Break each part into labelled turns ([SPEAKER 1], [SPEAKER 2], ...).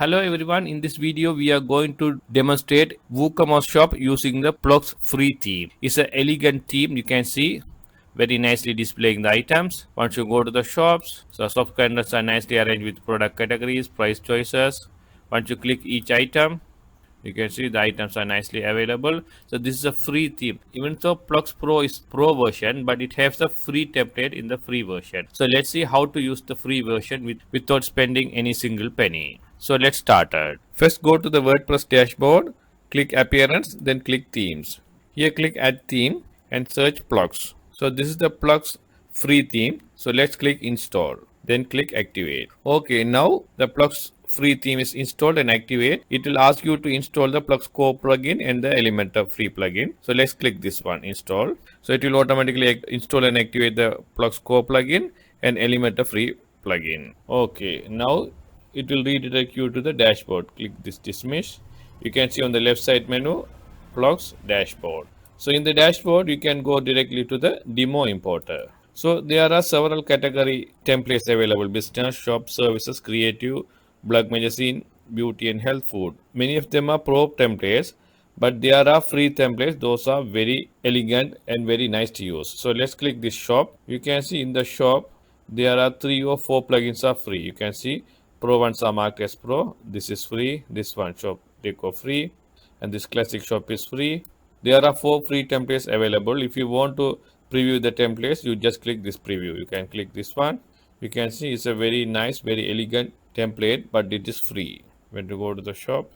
[SPEAKER 1] Hello everyone, in this video we are going to demonstrate WooCommerce shop using the Phlox free theme. It's an elegant theme, you can see very nicely displaying the items. Once you go to the shops, so subcategories are nicely arranged with product categories, price choices. Once you click each item, you can see the items are nicely available. So this is a free theme. Even though Phlox Pro is pro version, but it has a free template in the free version. So let's see how to use the free version without spending any single penny. So let's start it. First go to the WordPress dashboard, click appearance, then click themes. Here click add theme and search Phlox. So this is the Phlox free theme. So let's click install. Then click activate. Okay, now the Phlox free theme is installed and activate. It will ask you to install the Phlox Core plugin and the Elementor free plugin. So let's click this one, install. So it will automatically install and activate the Phlox Core plugin and Elementor free plugin. Okay, now it will redirect you to the dashboard. Click this dismiss. You can see on the left side menu, Phlox dashboard. So in the dashboard, you can go directly to the demo importer. So there are several category templates available: business, shop, services, creative, blog, magazine, beauty and health, food. Many of them are pro templates, but there are free templates. Those are very elegant and very nice to use. So let's click this shop. You can see in the shop, there are 3 or 4 plugins are free. You can see pro ones are marked as pro. This is free. This one shop deco free, and this classic shop is free. There are 4 free templates available. If you want to preview the templates, you just click this preview. You can click this one. You can see it's a very nice, very elegant template, but it is free. When you go to the shop,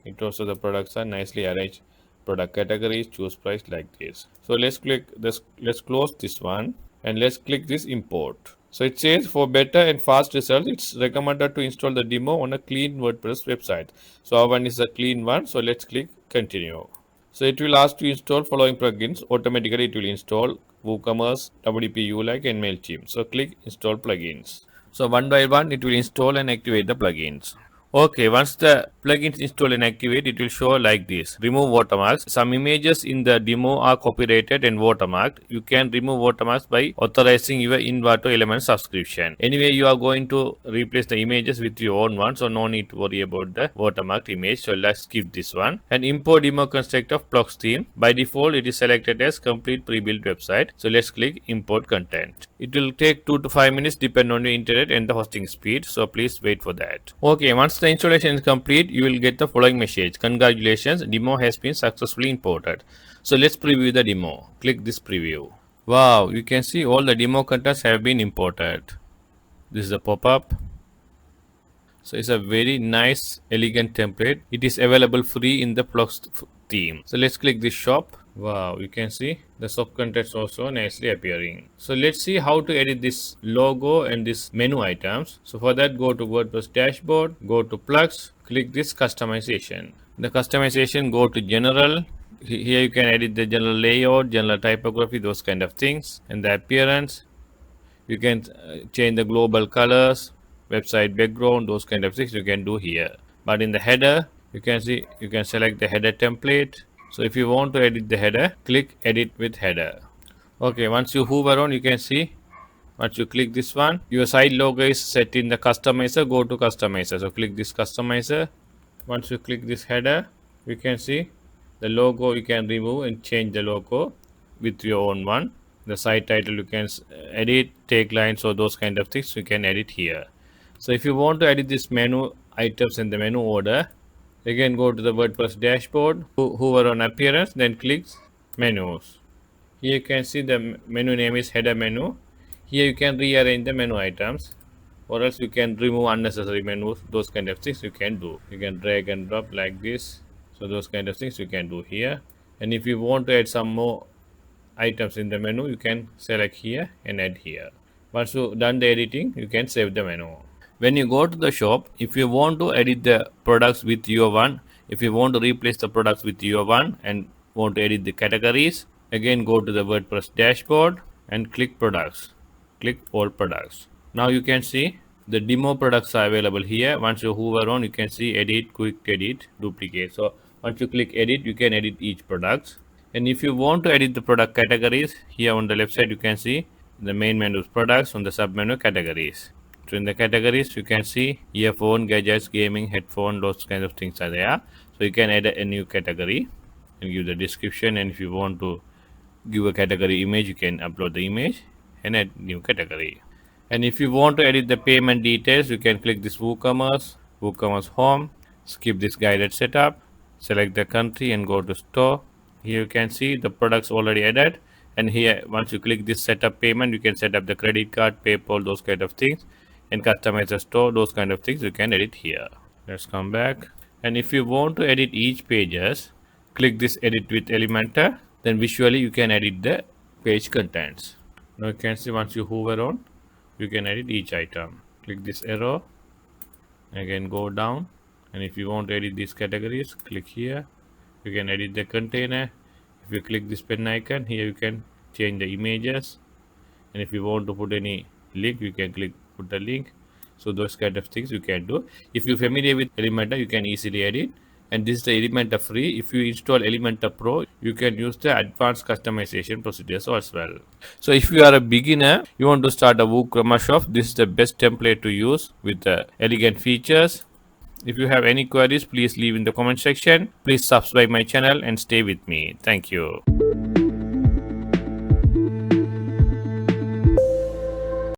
[SPEAKER 1] it also the products are nicely arranged. Product categories, choose price like this. So let's click this. Let's close this one and let's click this import. So it says for better and fast results, it's recommended to install the demo on a clean WordPress website. So our one is a clean one. So let's click continue. So it will ask to install following plugins. Automatically it will install WooCommerce, WP ULike and MailChimp. So click install plugins. So one by one it will install and activate the plugins. Okay, once the plugins install and activate, it will show like this. Remove watermarks. Some images in the demo are copyrighted and watermarked. You can remove watermarks by authorizing your Envato Element subscription. Anyway, you are going to replace the images with your own one, so no need to worry about the watermarked image. So let's skip this one. And import demo construct of Phlox theme. By default, it is selected as complete pre-built website. So let's click import content. It will take 2 to 5 minutes depending on your internet and the hosting speed. So please wait for that. Okay, once the installation is complete, you will get the following message: congratulations, demo has been successfully imported. So let's preview the demo. Click this preview. Wow, you can see all the demo contents have been imported. This is a pop-up. So it's a very nice, elegant template. It is available free in the Phlox theme. So let's click this shop. Wow, you can see the sub contents also nicely appearing. So let's see how to edit this logo and this menu items. So for that, go to WordPress dashboard, go to Phlox, click this customization. The customization, go to general. Here you can edit the general layout, general typography, those kind of things. And the appearance, you can change the global colors, website background, those kind of things you can do here. But in the header, you can see, you can select the header template. So if you want to edit the header, click edit with header. Okay, once you hover on, you can see, once you click this one, your site logo is set in the customizer. Go to customizer. So click this customizer. Once you click this header, you can see the logo. You can remove and change the logo with your own one. The site title you can edit, taglines, or those kind of things you can edit here. So if you want to edit this menu items in the menu order, again go to the WordPress dashboard, hover on appearance, then click menus. Here you can see the menu name is header menu. Here you can rearrange the menu items, or else you can remove unnecessary menus. Those kind of things you can do. You can drag and drop like this. So those kind of things you can do here. And if you want to add some more items in the menu, you can select here and add here. Once you done the editing, you can save the menu. When you go to the shop, if you want to edit the products with your one, if you want to replace the products with your one and want to edit the categories, again go to the WordPress dashboard and click products. Click all products. Now you can see the demo products are available here. Once you hover on, you can see edit, quick edit, duplicate. So once you click edit, you can edit each product. And if you want to edit the product categories, here on the left side you can see the main menu products, on the sub menu categories. So in the categories, you can see earphone, gadgets, gaming, headphone, those kinds of things are there. So you can add a new category and give the description. And if you want to give a category image, you can upload the image and add new category. And if you want to edit the payment details, you can click this WooCommerce home, skip this guided setup, select the country and go to store. Here you can see the products already added, and here once you click this setup payment, you can set up the credit card, PayPal, those kind of things, and customize the store, those kind of things you can edit here. Let's come back, and if you want to edit each pages, click this edit with Elementor, then visually you can edit the page contents. Now you can see once you hover on, you can edit each item. Click this arrow, again go down, and if you want to edit these categories, click here. You can edit the container. If you click this pen icon, here you can change the images, and if you want to put any link, you can put the link. So those kind of things you can do. If you're familiar with Elementor, you can easily edit. And this is the Elementor free. If you install Elementor Pro, you can use the advanced customization procedures as well. So if you are a beginner, you want to start a WooCommerce shop, this is the best template to use with the elegant features. If you have any queries, please leave in the comment section. Please subscribe my channel and stay with me. Thank you.